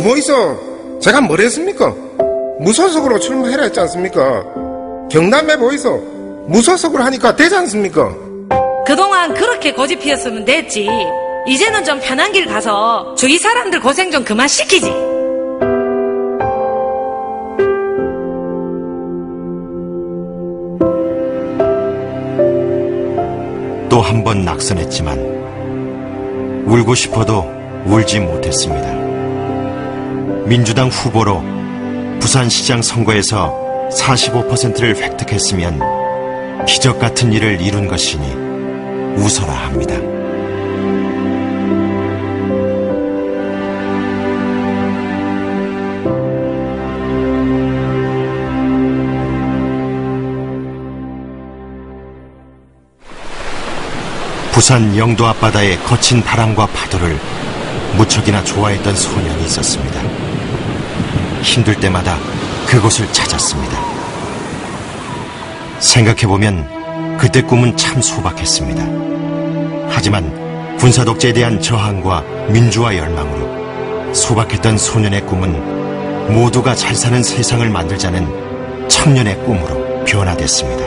보이소? 제가 뭘 했습니까? 무소속으로 출마해라 했지 않습니까? 경남에 보이소? 무소속으로 하니까 되지 않습니까? 그동안 그렇게 고집 피웠으면 됐지. 이제는 좀 편한 길 가서 주위 사람들 고생 좀 그만 시키지. 또 한 번 낙선했지만 울고 싶어도 울지 못했습니다. 민주당 후보로 부산시장 선거에서 45%를 획득했으면 기적 같은 일을 이룬 것이니 웃어라 합니다. 부산 영도 앞바다의 거친 바람과 파도를 무척이나 좋아했던 소년이 있었습니다. 힘들 때마다 그곳을 찾았습니다. 생각해보면 그때 꿈은 참 소박했습니다. 하지만 군사독재에 대한 저항과 민주화 열망으로 소박했던 소년의 꿈은 모두가 잘 사는 세상을 만들자는 청년의 꿈으로 변화됐습니다.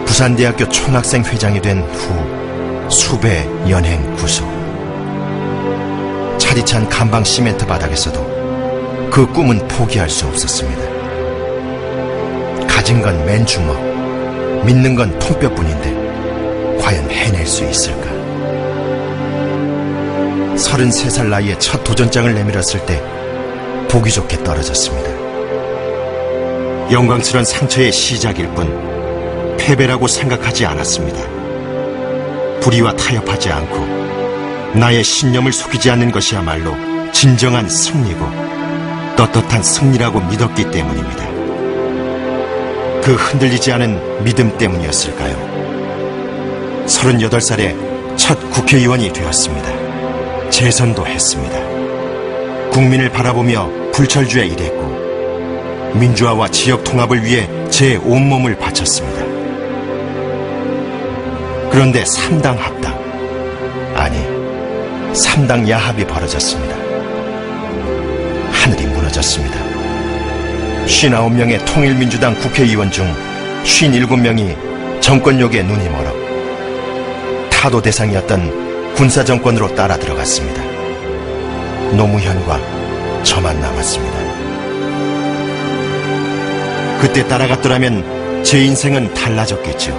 부산대학교 총학생 회장이 된 후 수배 연행 구속. 차디찬 간방 시멘트 바닥에서도 그 꿈은 포기할 수 없었습니다. 가진 건 맨주먹, 믿는 건 통뼈뿐인데 과연 해낼 수 있을까? 33살 나이에 첫 도전장을 내밀었을 때 보기 좋게 떨어졌습니다. 영광스러운 상처의 시작일 뿐 패배라고 생각하지 않았습니다. 불의와 타협하지 않고 나의 신념을 속이지 않는 것이야말로 진정한 승리고 떳떳한 승리라고 믿었기 때문입니다. 그 흔들리지 않은 믿음 때문이었을까요? 38살에 첫 국회의원이 되었습니다. 재선도 했습니다. 국민을 바라보며 불철주야 일했고 민주화와 지역 통합을 위해 제 온몸을 바쳤습니다. 그런데 3당 합당, 아니 3당 야합이 벌어졌습니다. 하늘이 무너졌습니다. 59명의 통일민주당 국회의원 중 57명이 정권욕에 눈이 멀어 타도 대상이었던 군사정권으로 따라 들어갔습니다. 노무현과 저만 남았습니다. 그때 따라갔더라면 제 인생은 달라졌겠죠.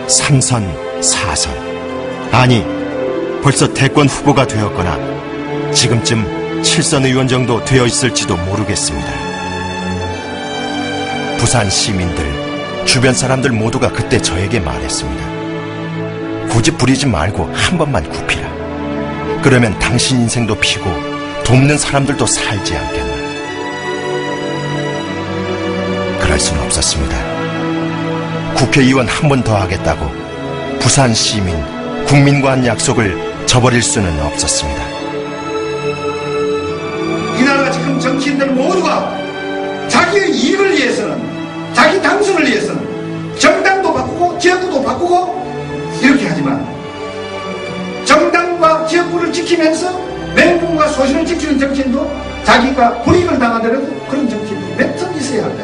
3선, 4선, 아니 벌써 대권 후보가 되었거나 지금쯤 7선 의원 정도 되어 있을지도 모르겠습니다. 부산 시민들, 주변 사람들 모두가 그때 저에게 말했습니다. 고집 부리지 말고 한 번만 굽히라. 그러면 당신 인생도 피고 돕는 사람들도 살지 않겠나. 그럴 수는 없었습니다. 국회의원 한 번 더 하겠다고 부산 시민, 국민과 한 약속을 저버릴 수는 없었습니다. 이 나라 지금 정치인들 모두가 자기의 이익을 위해서는, 자기 당선을 위해서는 정당도 바꾸고 지역구도 바꾸고 이렇게 하지만 정당과 지역구를 지키면서 맹공과 소신을 지키는 정치인도 자기가 불이익을 당하더라도 그런 정치인도 몇 번 있어야 한다.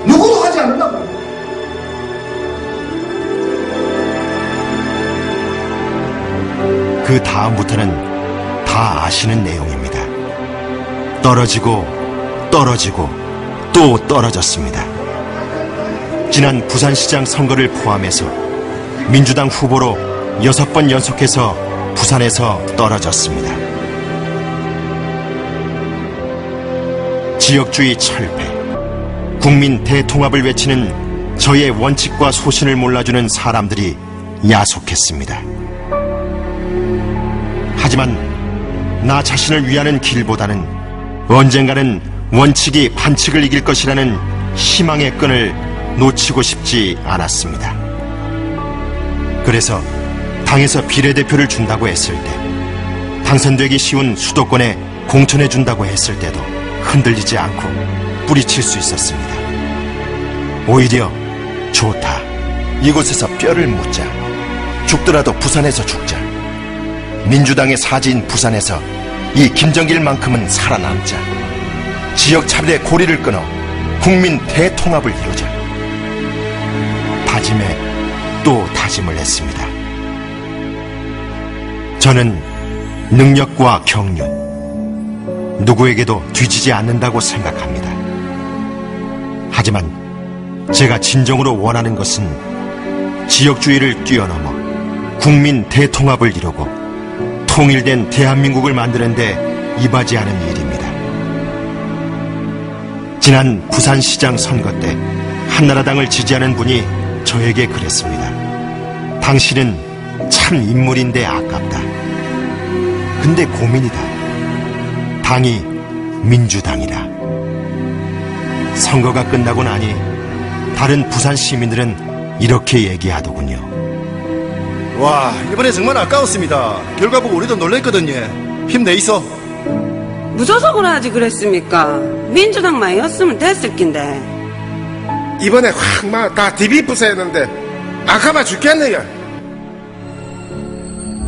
누구도 하지 않으려고. 그 다음부터는 다 아시는 내용입니다. 떨어지고 떨어지고 또 떨어졌습니다. 지난 부산시장 선거를 포함해서 민주당 후보로 6번 연속해서 부산에서 떨어졌습니다. 지역주의 철폐, 국민 대통합을 외치는 저의 원칙과 소신을 몰라주는 사람들이 야속했습니다. 하지만 나 자신을 위하는 길보다는 언젠가는 원칙이 반칙을 이길 것이라는 희망의 끈을 놓치고 싶지 않았습니다. 그래서 당에서 비례대표를 준다고 했을 때, 당선되기 쉬운 수도권에 공천해준다고 했을 때도 흔들리지 않고 뿌리칠 수 있었습니다. 오히려 좋다. 이곳에서 뼈를 묻자. 죽더라도 부산에서 죽자. 민주당의 사지인 부산에서 이 김정길만큼은 살아남자. 지역 차별의 고리를 끊어 국민 대통합을 이루자. 다짐에 또 다짐을 했습니다. 저는 능력과 경륜, 누구에게도 뒤지지 않는다고 생각합니다. 하지만 제가 진정으로 원하는 것은 지역주의를 뛰어넘어 국민 대통합을 이루고 통일된 대한민국을 만드는데 이바지하는 일입니다. 지난 부산시장 선거 때 한나라당을 지지하는 분이 저에게 그랬습니다. 당신은 참 인물인데 아깝다. 근데 고민이다. 당이 민주당이라. 선거가 끝나고 나니 다른 부산 시민들은 이렇게 얘기하더군요. 와, 이번에 정말 아까웠습니다. 결과 보고 우리도 놀랬거든요. 힘내이소. 무소속으로 하지 그랬습니까? 민주당만이었으면 됐을 낀데. 이번에 확 막 다 디비부서 했는데 아까봐 죽겠네요.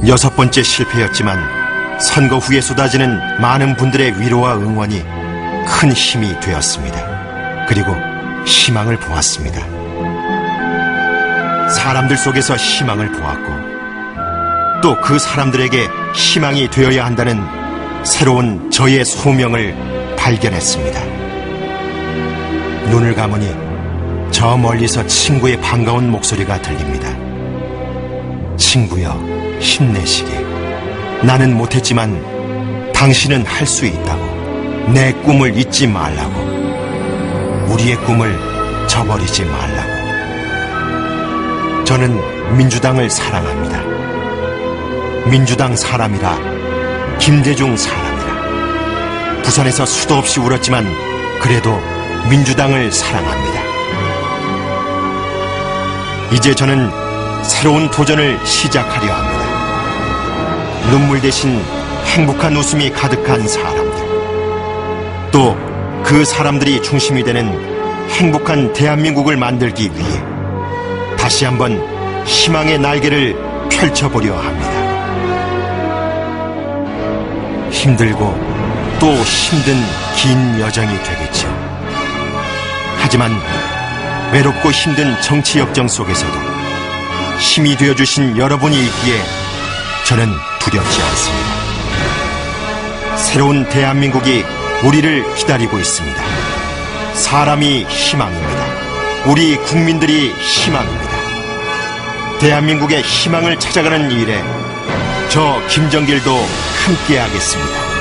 6번째 실패였지만 선거 후에 쏟아지는 많은 분들의 위로와 응원이 큰 힘이 되었습니다. 그리고 희망을 보았습니다. 사람들 속에서 희망을 보았고 또 그 사람들에게 희망이 되어야 한다는 새로운 저의 소명을 발견했습니다. 눈을 감으니 저 멀리서 친구의 반가운 목소리가 들립니다. 친구여, 힘내시게. 나는 못했지만 당신은 할 수 있다고. 내 꿈을 잊지 말라고. 우리의 꿈을 저버리지 말라고. 저는 민주당을 사랑합니다. 민주당 사람이라, 김대중 사람이라. 부산에서 수도 없이 울었지만 그래도 민주당을 사랑합니다. 이제 저는 새로운 도전을 시작하려 합니다. 눈물 대신 행복한 웃음이 가득한 사람들, 또 그 사람들이 중심이 되는 행복한 대한민국을 만들기 위해 다시 한번 희망의 날개를 펼쳐보려 합니다. 힘들고 또 힘든 긴 여정이 되겠죠. 하지만 외롭고 힘든 정치 역정 속에서도 힘이 되어주신 여러분이 있기에 저는 두렵지 않습니다. 새로운 대한민국이 우리를 기다리고 있습니다. 사람이 희망입니다. 우리 국민들이 희망입니다. 대한민국의 희망을 찾아가는 일에 저 김정길도 함께하겠습니다.